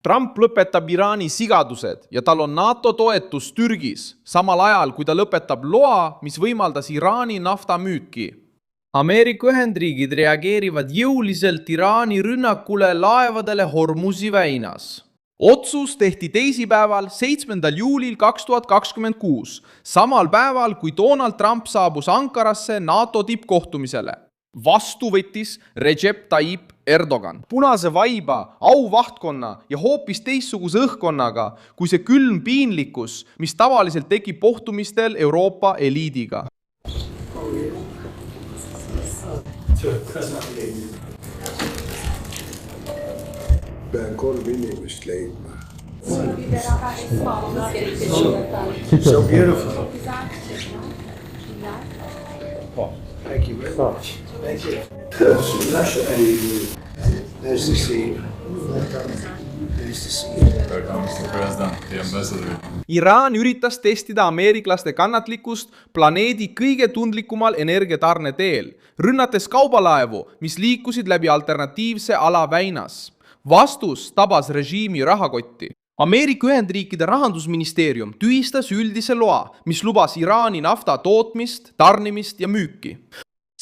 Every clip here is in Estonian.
Trump lõpetab Iraani sigadused ja tal on NATO toetus Türgis, samal ajal kui ta lõpetab loa, mis võimaldas Iraani nafta müüki. Ameerika Ühendriigid reageerivad jõuliselt Iraani rünnakule laevadele Hormuzi väinas. Otsus tehti teisipäeval 7. juulil 2026, samal päeval kui Donald Trump saabus Ankarasse NATO tippkohtumisele. Vastu võttis Recep Tayyip Erdogan. Punase vaiba, auvahtkonna ja hoopis teistsuguse õhkkonnaga, kui see külm piinlikkus, mis tavaliselt tekib pohtumistel Euroopa eliidiga. Pean 3 inimest leidma. So beautiful. Thank you very much. Thank you. Nice to see you. Nice to see you. Welcome, Mr. President, the ambassador. Iraan üritas testida ameeriklaste kannatlikkust planeedi kõige tundlikumal energiatarne teel, rünnates kaubalaevu, mis liikusid läbi alternatiivse ala väinas. Vastus tabas režiimi rahakotti. Ameerika Ühendriikide rahandusministeerium tühistas üldise loa, mis lubas Iraani nafta tootmist, tarnimist ja müüki.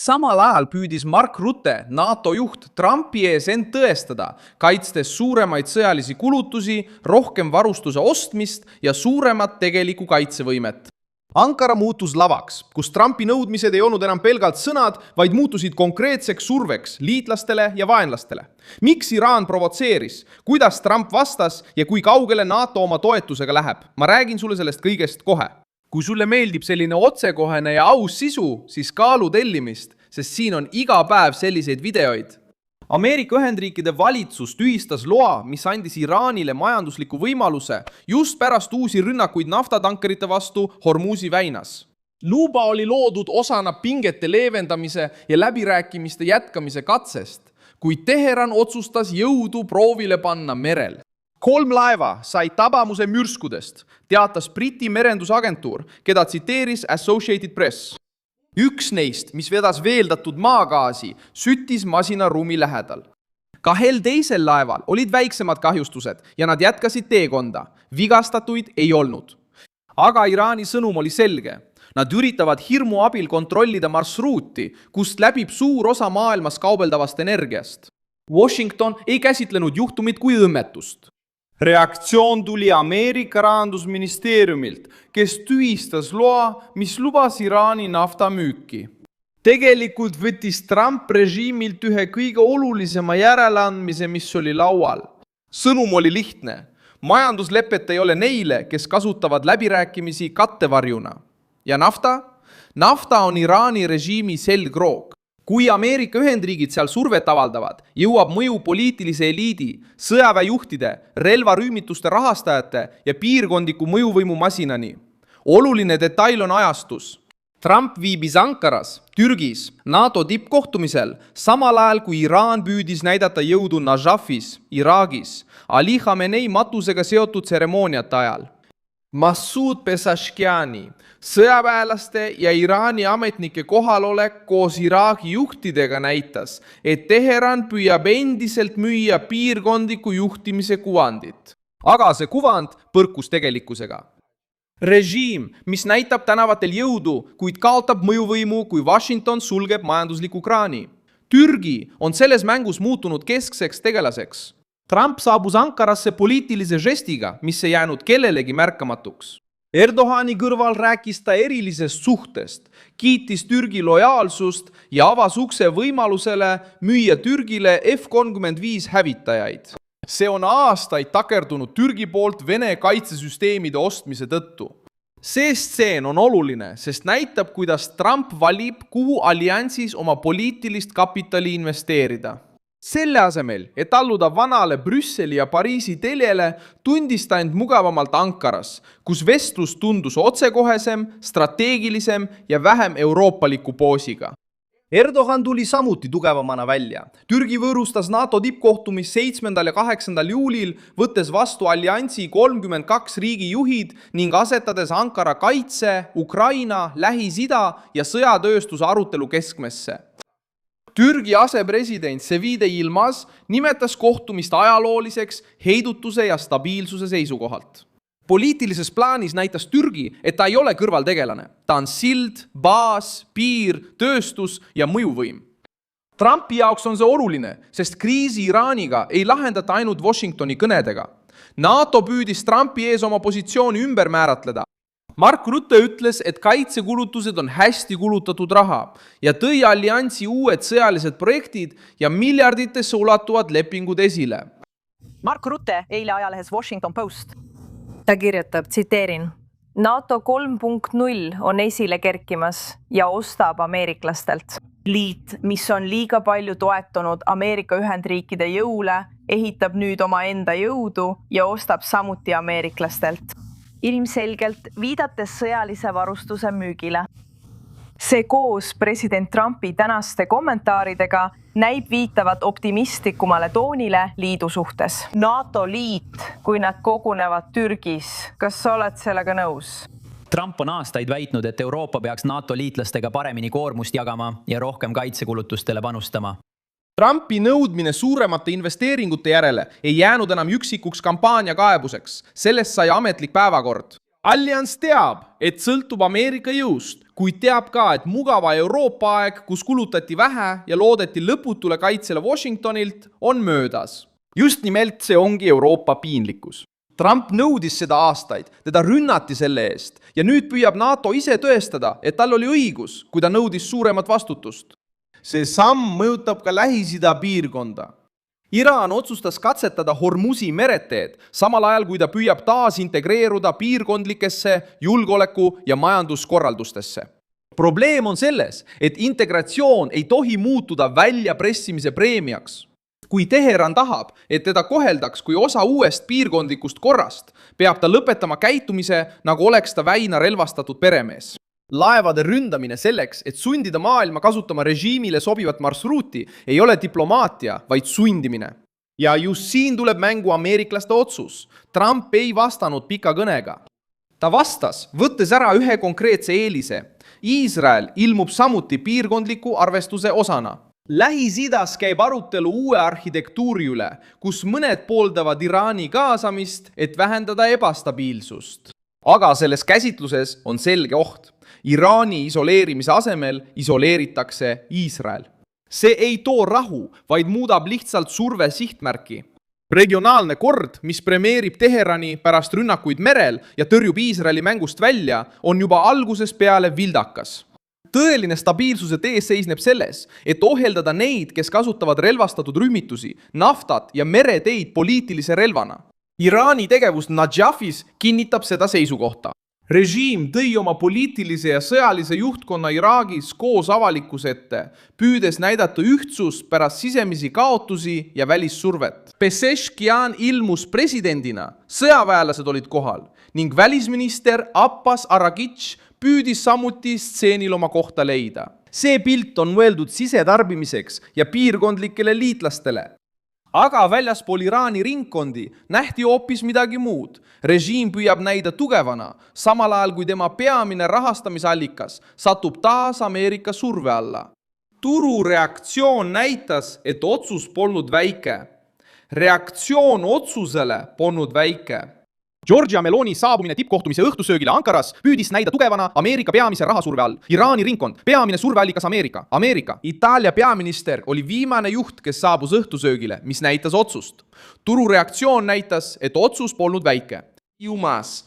Samal ajal püüdis Mark Rutte, NATO juht, Trumpi ees end tõestada, kaitstes suuremaid sõjalisi kulutusi, rohkem varustuse ostmist ja suuremat tegelikku kaitsevõimet. Ankara muutus lavaks, kus Trumpi nõudmised ei olnud enam pelgalt sõnad, vaid muutusid konkreetseks surveks liitlastele ja vaenlastele. Miks Iraan provotseeris, kuidas Trump vastas ja kui kaugele NATO oma toetusega läheb? Ma räägin sulle sellest kõigest kohe. Kui sulle meeldib selline otsekohene ja aus sisu, siis kaalu tellimist, sest siin on iga päev selliseid videoid. Ameerika Ühendriikide valitsus tühistas loa, mis andis Iraanile majandusliku võimaluse just pärast uusi rünnakuid naftatankerite vastu Hormuzi väinas. Luba oli loodud osana pingete leevendamise ja läbirääkimiste jätkamise katsest, kuid Teheran otsustas jõudu proovile panna merel. 3 laeva sai tabamuse mürskudest, teatas Briti merendusagentuur, keda tsiteeris Associated Press. Üks neist, mis vedas veeldatud maagaasi, süttis masinaruumi lähedal. 2 teisel laeval olid väiksemad kahjustused ja nad jätkasid teekonda. Vigastatuid ei olnud. Aga Iraani sõnum oli selge. Nad üritavad hirmu abil kontrollida marsruuti, kust läbib suur osa maailmas kaubeldavast energiast. Washington ei käsitlenud juhtumit kui õmmetust. Reaktsioon tuli Ameerika rahandusministeeriumilt, kes tühistas loa, mis lubas Iraani nafta müüki. Tegelikult võttis Trump režiimilt ühe kõige olulisema järeleandmise, mis oli laual. Sõnum oli lihtne. Majanduslepet ei ole neile, kes kasutavad läbirääkimisi kattevarjuna. Ja nafta? Nafta on Iraani režiimi selgroog. Kui Ameerika Ühendriigid seal survet avaldavad, jõuab mõju poliitilise eliidi, sõjaväejuhtide, relvarüümituste rahastajate ja piirkondiku mõjuvõimu masinani. Oluline detail on ajastus. Trump viibis Ankaras, Türgis, NATO tippkohtumisel, samal ajal kui Iraan püüdis näidata jõudu Najafis, Iraagis, Ali Khamenei matusega seotud tseremooniate ajal. Massoud Pezeshkiani, sõjaväelaste ja Iraani ametnike kohalolek koos Iraagi juhtidega näitas, et Teheran püüab endiselt müüa piirkondiku juhtimise kuvandit. Aga see kuvand põrkus tegelikkusega. Režiim, mis näitab tänavatel jõudu, kuid kaotab mõjuvõimu, kui Washington sulgeb majandusliku kraani. Türgi on selles mängus muutunud keskseks tegelaseks. Trump saabus Ankarasse poliitilise žestiga, mis ei jäänud kellelegi märkamatuks. Erdogani kõrval rääkis ta erilisest suhtest, kiitis Türgi lojaalsust ja avas ukse võimalusele müüa Türgile F-35 hävitajaid. See on aastaid takerdunud Türgi poolt Vene kaitsesüsteemide ostmise tõttu. See stseen on oluline, sest näitab, kuidas Trump valib, kuhu alliansis oma poliitilist kapitali investeerida. Selle asemel, et alluda vanale Brüsseli ja Pariisi teljele, tundis ta end mugavamalt Ankaras, kus vestlus tundus otsekohesem, strateegilisem ja vähem euroopaliku poosiga. Erdogan tuli samuti tugevamana välja. Türgi võõrustas NATO tippkohtumist 7. ja 8. juulil, võttes vastu alliansi 32 riigi juhid ning asetades Ankara kaitse, Ukraina, Lähis-Ida ja sõjatööstuse arutelu keskmesse. Türgi asepresident Sevide Yilmaz nimetas kohtumist ajalooliseks heidutuse ja stabiilsuse seisukohalt. Poliitilises plaanis näitas Türgi, et ta ei ole kõrvaltegelane. Ta on sild, baas, piir, tööstus ja mõjuvõim. Trumpi jaoks on see oluline, sest kriisi Iraaniga ei lahendata ainult Washingtoni kõnedega. NATO püüdis Trumpi ees oma positsiooni ümber määratleda. Mark Rutte ütles, et kaitsekulutused on hästi kulutatud raha ja tõi alliansi uued sõjalised projektid ja miljarditesse ulatuvad lepingud esile. Mark Rutte eile ajalehes Washington Post. Ta kirjutab, tsiteerin, NATO 3.0 on esile kerkimas ja ostab ameeriklastelt. Liit, mis on liiga palju toetunud Ameerika Ühendriikide jõule, ehitab nüüd oma enda jõudu ja ostab samuti ameeriklastelt. Ilmselgelt viidates sõjalise varustuse müügile. See koos president Trumpi tänaste kommentaaridega näib viitavat optimistlikumale toonile liidu suhtes. NATO liit, kui nad kogunevad Türgis, kas sa oled sellega nõus? Trump on aastaid väitnud, et Euroopa peaks NATO liitlastega paremini koormust jagama ja rohkem kaitsekulutustele panustama. Trumpi nõudmine suuremate investeeringute järele ei jäänud enam üksikuks kampaania kaebuseks. Sellest sai ametlik päevakord. Allianz teab, et sõltub Ameerika jõust, kuid teab ka, et mugava Euroopa aeg, kus kulutati vähe ja loodeti lõputule kaitsele Washingtonilt, on möödas. Just nimelt see ongi Euroopa piinlikkus. Trump nõudis seda aastaid, teda rünnati selle eest ja nüüd püüab NATO ise tõestada, et tal oli õigus, kui ta nõudis suuremat vastutust. See samm mõjutab ka Lähis-Ida piirkonda. Iraan otsustas katsetada Hormuzi mereteed, samal ajal kui ta püüab taas integreeruda piirkondlikesse julgeoleku- ja majanduskorraldustesse. Probleem on selles, et integratsioon ei tohi muutuda väljapressimise preemiaks. Kui Teheran tahab, et teda koheldaks kui osa uuest piirkondlikust korrast, peab ta lõpetama käitumise, nagu oleks ta väina relvastatud peremees. Laevade ründamine selleks, et sundida maailma kasutama režiimile sobivat marsruuti, ei ole diplomaatia, vaid sundimine. Ja just siin tuleb mängu ameeriklaste otsus. Trump ei vastanud pika kõnega. Ta vastas, võttes ära ühe konkreetse eelise. Iisrael ilmub samuti piirkondliku arvestuse osana. Lähis-Idas käib arutelu uue arhitektuuri üle, kus mõned pooldavad Iraani kaasamist, et vähendada ebastabiilsust. Aga selles käsitluses on selge oht. Iraani isoleerimise asemel isoleeritakse Iisrael. See ei too rahu, vaid muudab lihtsalt surve sihtmärki. Regionaalne kord, mis premeerib Teherani pärast rünnakuid merel ja tõrjub Iisraeli mängust välja, on juba algusest peale vildakas. Tõeline stabiilsuse tee seisneb selles, et ohjeldada neid, kes kasutavad relvastatud rühmitusi, naftat ja mereteid poliitilise relvana. Iraani tegevus Najafis kinnitab seda seisukohta. Režiim tõi oma poliitilise ja sõjalise juhtkonna Iraagis koos avalikkuse ette, püüdes näidata ühtsust pärast sisemisi kaotusi ja välissurvet. Pezeshkian ilmus presidendina, sõjaväelased olid kohal ning välisminister Abbas Araghchi püüdis samuti stseenil oma kohta leida. See pilt on mõeldud sisetarbimiseks ja piirkondlikele liitlastele. Aga väljaspool Iraani ringkondi nähti hoopis midagi muud. Režiim püüab näida tugevana, samal ajal kui tema peamine rahastamisallikas satub taas Ameerika surve alla. Turu reaktsioon näitas, et otsus polnud väike. Reaktsioon otsusele polnud väike. Giorgia Meloni saabumine tippkohtumise õhtusöögile Ankaras püüdis näida tugevana Ameerika peamise rahasurve all. Iraani ringkond, peamine surveallikas Ameerika. Itaalia peaminister oli viimane juht, kes saabus õhtusöögile, mis näitas otsust. Turu reaktsioon näitas, et otsus polnud väike. Jumas.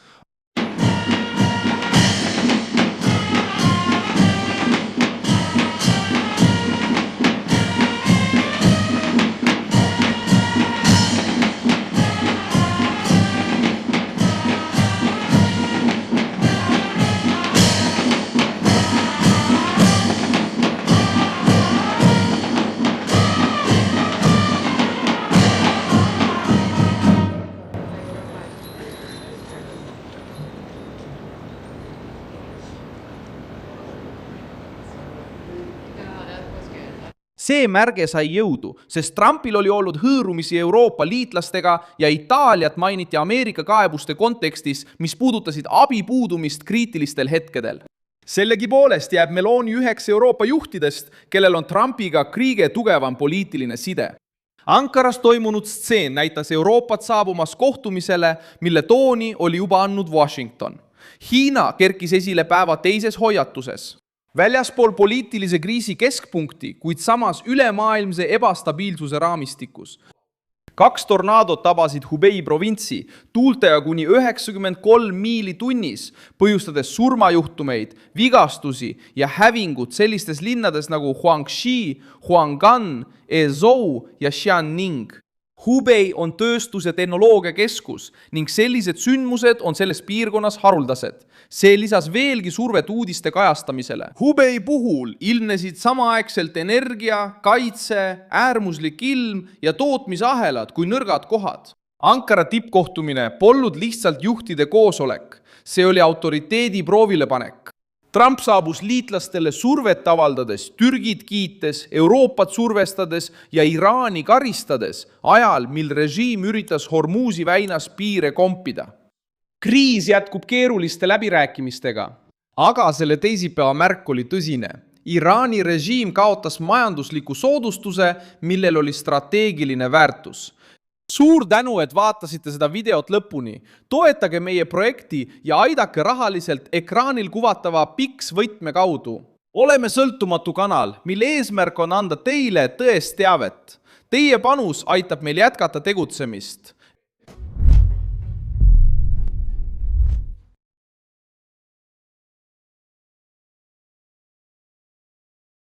See märge sai jõudu, sest Trumpil oli olnud hõõrumisi Euroopa liitlastega ja Itaaliat mainiti Ameerika kaebuste kontekstis, mis puudutasid abi puudumist kriitilistel hetkedel. Sellegipoolest jääb Meloni üheks Euroopa juhtidest, kellel on Trumpiga kõige tugevam poliitiline side. Ankaras toimunud stseen näitas Euroopat saabumas kohtumisele, mille tooni oli juba andnud Washington. Hiina kerkis esile päeva teises hoiatuses. Väljaspool poliitilise kriisi keskpunkti, kuid samas ülemaailmse ebastabiilsuse raamistikus. 2 tornaadot tabasid Hubei provintsi tuultega kuni 93 miili tunnis, põhjustades surmajuhtumeid, vigastusi ja hävingut sellistes linnades nagu Huangxi, Huanggan, Ezhou ja Xianing. Hubei on tööstus- ja tehnoloogiakeskus ning sellised sündmused on selles piirkonnas haruldased. See lisas veelgi survet uudiste kajastamisele. Hubei puhul ilmnesid samaaegselt energia, kaitse, äärmuslik ilm ja tootmisahelad kui nõrgad kohad. Ankara tippkohtumine polnud lihtsalt juhtide koosolek. See oli autoriteedi proovilepanek. Trump saabus liitlastele survet avaldades, Türgit kiites, Euroopat survestades ja Iraani karistades ajal, mil režiim üritas Hormuzi väinas piire kompida. Kriis jätkub keeruliste läbirääkimistega, aga selle teisipäeva märk oli tõsine. Iraani režiim kaotas majandusliku soodustuse, millel oli strateegiline väärtus. Suur tänu, et vaatasite seda videot lõpuni. Toetage meie projekti ja aidake rahaliselt ekraanil kuvatava PIX-võtme kaudu. Oleme sõltumatu kanal, mille eesmärk on anda teile tõest teavet. Teie panus aitab meil jätkata tegutsemist.